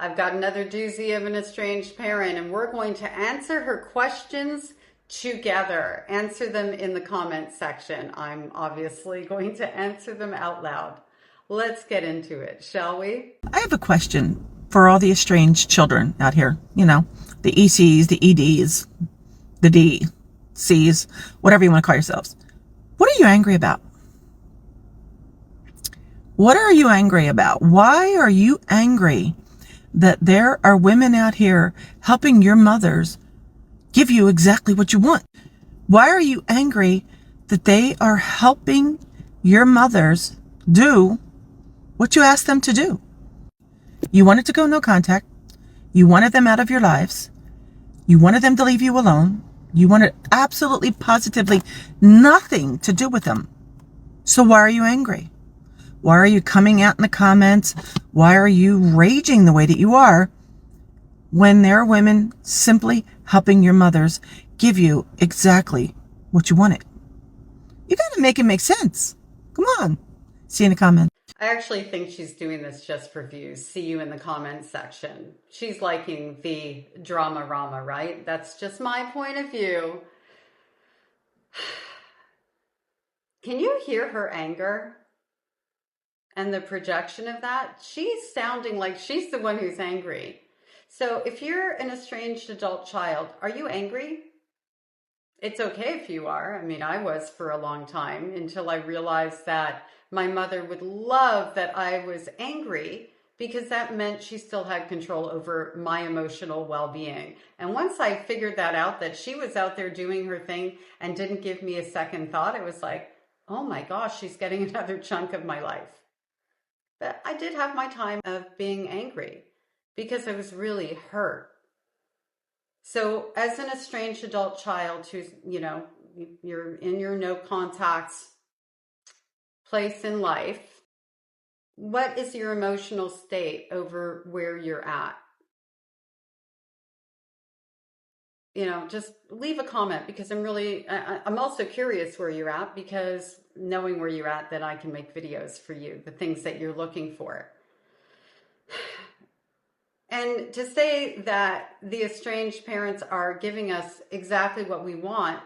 I've got another doozy of an estranged parent, and we're going to answer her questions together. Answer them in the comments section. I'm obviously going to answer them out loud. Let's get into it, shall we? I have a question for all the estranged children out here. You know, the ECs, the EDs, the DCs, whatever you want to call yourselves. What are you angry about? What are you angry about? Why are you angry that there are women out here helping your mothers give you exactly what you want? Why are you angry that they are helping your mothers do what you asked them to do? You wanted to go no contact. You wanted them out of your lives. You wanted them to leave you alone. You wanted absolutely positively nothing to do with them. So why are you angry? Why are you coming out in the comments? Why are you raging the way that you are when there are women simply helping your mothers give you exactly what you wanted? You got to make it make sense. Come on. See you in the comments. I actually think she's doing this just for views. See you in the comments section. She's liking the drama-rama, right? That's just my point of view. Can you hear her anger? And the projection of that? She's sounding like she's the one who's angry. So if you're an estranged adult child, are you angry? It's okay if you are. I mean, I was for a long time until I realized that my mother would love that I was angry because that meant she still had control over my emotional well-being. And once I figured that out, that she was out there doing her thing and didn't give me a second thought, it was like, oh my gosh, she's getting another chunk of my life. But I did have my time of being angry because I was really hurt. So as an estranged adult child who's, you're in your no contact place in life, what is your emotional state over where you're at? Just leave a comment because I'm also curious where you're at, because knowing where you're at, then I can make videos for you, the things that you're looking for. And to say that the estranged parents are giving us exactly what we want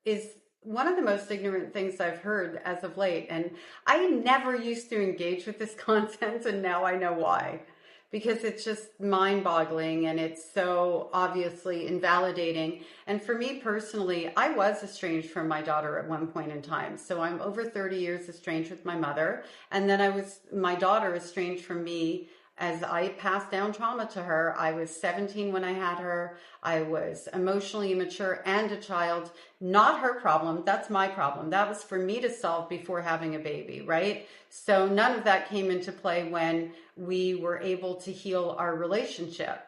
is one of the most ignorant things I've heard as of late. And I never used to engage with this content, and now I know why. Because it's just mind-boggling and it's so obviously invalidating. And for me personally, I was estranged from my daughter at one point in time. So I'm over 30 years estranged with my mother. And then my daughter estranged from me as I passed down trauma to her. I was 17 when I had her. I was emotionally immature and a child. Not her problem. That's my problem. That was for me to solve before having a baby, right? So none of that came into play when we were able to heal our relationship.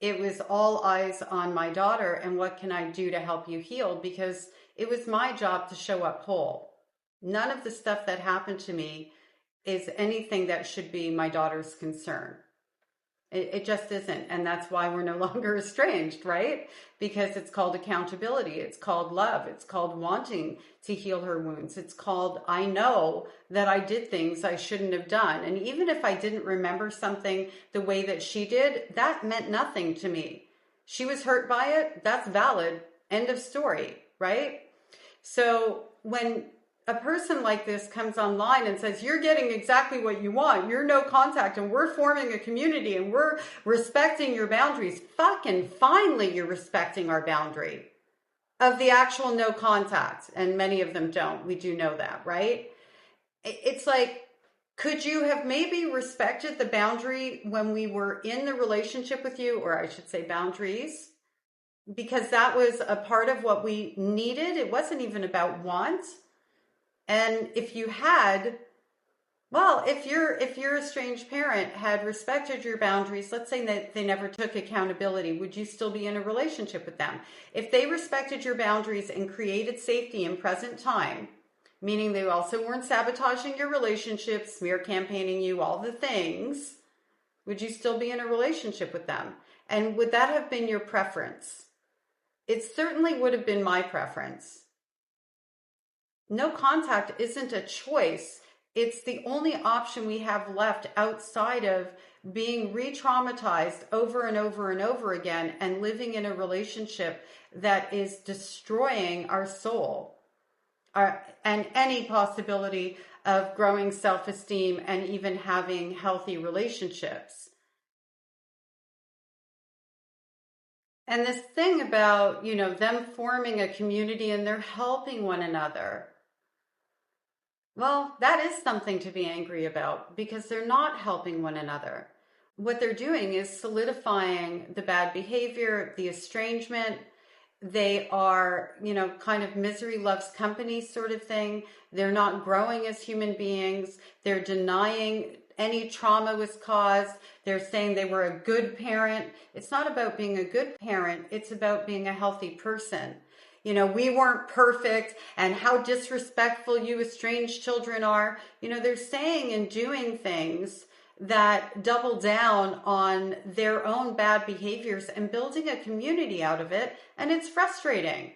It was all eyes on my daughter and what can I do to help you heal, because it was my job to show up whole. None of the stuff that happened to me is anything that should be my daughter's concern. It just isn't. And that's why we're no longer estranged, right? Because it's called accountability. It's called love. It's called wanting to heal her wounds. It's called, I know that I did things I shouldn't have done. And even if I didn't remember something the way that she did, that meant nothing to me. She was hurt by it. That's valid. End of story, right? So when a person like this comes online and says, you're getting exactly what you want, you're no contact, and we're forming a community, and we're respecting your boundaries. Fucking finally, you're respecting our boundary of the actual no contact. And many of them don't. We do know that, right? It's like, could you have maybe respected the boundary when we were in the relationship with you, or I should say boundaries? Because that was a part of what we needed. It wasn't even about want. And if you had, well, if your estranged parent had respected your boundaries, let's say that they never took accountability, would you still be in a relationship with them? If they respected your boundaries and created safety in present time, meaning they also weren't sabotaging your relationship, smear campaigning you, all the things, would you still be in a relationship with them? And would that have been your preference? It certainly would have been my preference. No contact isn't a choice. It's the only option we have left outside of being re-traumatized over and over and over again and living in a relationship that is destroying our soul, and any possibility of growing self-esteem and even having healthy relationships. And this thing about, them forming a community and they're helping one another. Well, that is something to be angry about because they're not helping one another. What they're doing is solidifying the bad behavior, the estrangement. They are, kind of misery loves company sort of thing. They're not growing as human beings. They're denying any trauma was caused. They're saying they were a good parent. It's not about being a good parent. It's about being a healthy person. We weren't perfect and how disrespectful you estranged children are. They're saying and doing things that double down on their own bad behaviors and building a community out of it. And it's frustrating.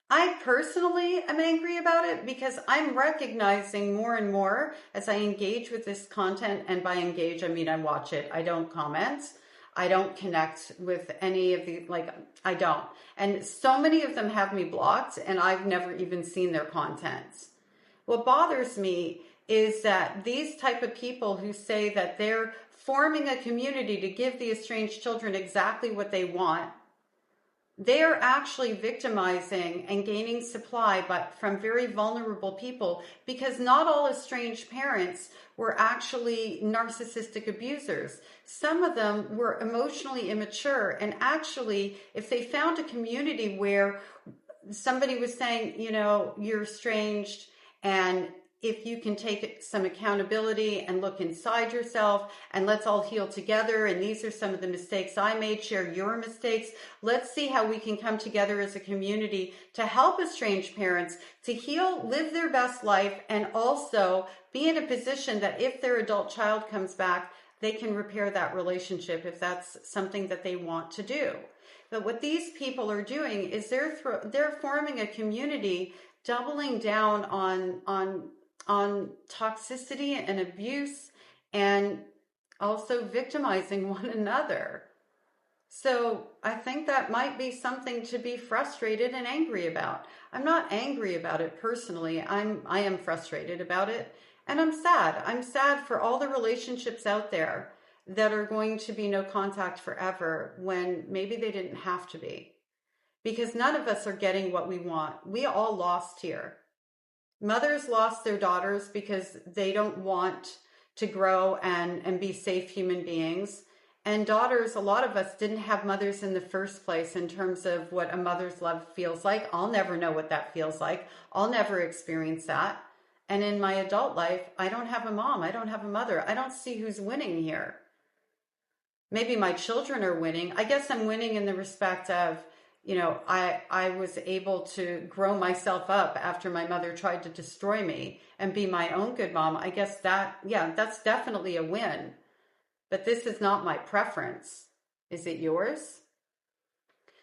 I personally am angry about it because I'm recognizing more and more as I engage with this content. And by engage, I mean I watch it. I don't comment. I don't connect with any of the, I don't. And so many of them have me blocked and I've never even seen their content. What bothers me is that these type of people who say that they're forming a community to give the estranged children exactly what they want, they are actually victimizing and gaining supply from very vulnerable people, because not all estranged parents were actually narcissistic abusers. Some of them were emotionally immature, and actually, if they found a community where somebody was saying, you're estranged, and if you can take some accountability and look inside yourself and let's all heal together, and these are some of the mistakes I made, share your mistakes. Let's see how we can come together as a community to help estranged parents to heal, live their best life, and also be in a position that if their adult child comes back, they can repair that relationship if that's something that they want to do. But what these people are doing is they're forming a community, doubling down on toxicity and abuse, and also victimizing one another. So I think that might be something to be frustrated and angry about. I'm not angry about it personally. I am frustrated about it, and I'm sad. I'm sad for all the relationships out there that are going to be no contact forever when maybe they didn't have to be. Because none of us are getting what we want. We all lost here. Mothers lost their daughters because they don't want to grow and be safe human beings. And daughters, a lot of us didn't have mothers in the first place in terms of what a mother's love feels like. I'll never know what that feels like. I'll never experience that. And in my adult life, I don't have a mom. I don't have a mother. I don't see who's winning here. Maybe my children are winning. I guess I'm winning in the respect of, I was able to grow myself up after my mother tried to destroy me and be my own good mom. I guess that's definitely a win. But this is not my preference. Is it yours?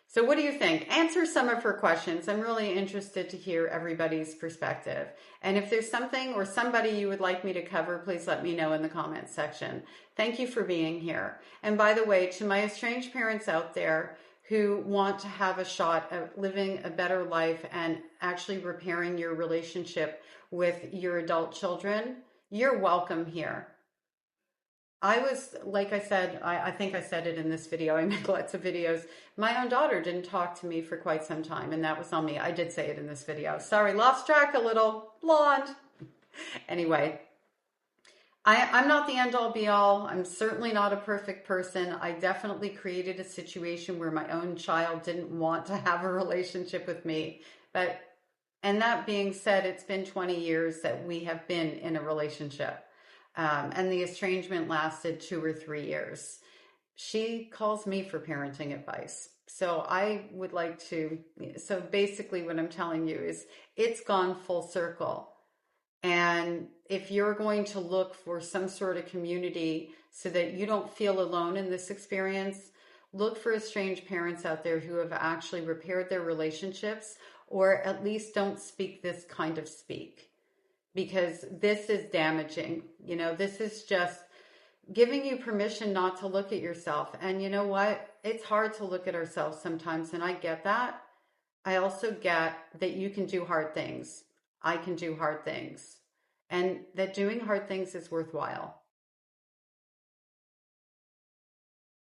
So what do you think? Answer some of her questions. I'm really interested to hear everybody's perspective. And if there's something or somebody you would like me to cover, please let me know in the comments section. Thank you for being here. And by the way, to my estranged parents out there who want to have a shot at living a better life and actually repairing your relationship with your adult children, you're welcome here. I was, like I said, I think I said it in this video, I make lots of videos. My own daughter didn't talk to me for quite some time, and that was on me. I did say it in this video. Sorry, lost track a little. Blonde. Anyway, I'm not the end-all be-all. I'm certainly not a perfect person. I definitely created a situation where my own child didn't want to have a relationship with me. And that being said, it's been 20 years that we have been in a relationship. And the estrangement lasted 2 or 3 years. She calls me for parenting advice. So so basically what I'm telling you is it's gone full circle. And if you're going to look for some sort of community so that you don't feel alone in this experience, look for estranged parents out there who have actually repaired their relationships, or at least don't speak this kind of speak. Because this is damaging. This is just giving you permission not to look at yourself. And you know what? It's hard to look at ourselves sometimes, and I get that. I also get that you can do hard things. I can do hard things. And that doing hard things is worthwhile.